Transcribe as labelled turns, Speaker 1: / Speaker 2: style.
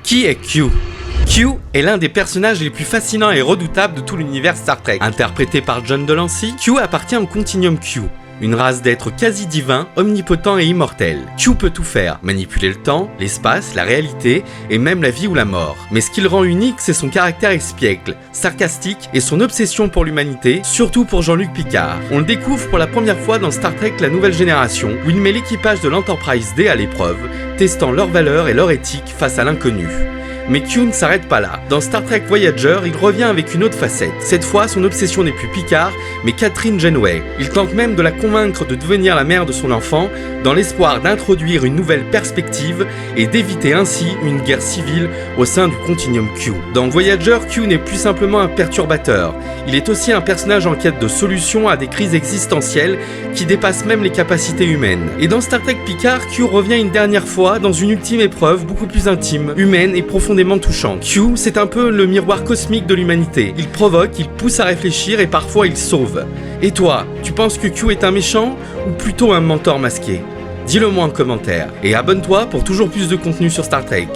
Speaker 1: Qui est Q? Q est l'un des personnages les plus fascinants et redoutables de tout l'univers Star Trek. Interprété par John Delancey, Q appartient au Continuum Q, une race d'êtres quasi divins, omnipotents et immortels. Q peut tout faire, manipuler le temps, l'espace, la réalité et même la vie ou la mort. Mais ce qui le rend unique, c'est son caractère espiègle, sarcastique et son obsession pour l'humanité, surtout pour Jean-Luc Picard. On le découvre pour la première fois dans Star Trek La Nouvelle Génération, où il met l'équipage de l'Enterprise D à l'épreuve, testant leurs valeurs et leur éthique face à l'inconnu. Mais Q ne s'arrête pas là. Dans Star Trek Voyager, il revient avec une autre facette. Cette fois, son obsession n'est plus Picard, mais Catherine Janeway. Il tente même de la convaincre de devenir la mère de son enfant, dans l'espoir d'introduire une nouvelle perspective et d'éviter ainsi une guerre civile au sein du Continuum Q. Dans Voyager, Q n'est plus simplement un perturbateur. Il est aussi un personnage en quête de solutions à des crises existentielles qui dépassent même les capacités humaines. Et dans Star Trek Picard, Q revient une dernière fois dans une ultime épreuve beaucoup plus intime, humaine et profondément touchant. Q, c'est un peu le miroir cosmique de l'humanité. Il provoque, il pousse à réfléchir et parfois il sauve. Et toi, tu penses que Q est un méchant ou plutôt un mentor masqué? Dis-le moi en commentaire et abonne-toi pour toujours plus de contenu sur Star Trek.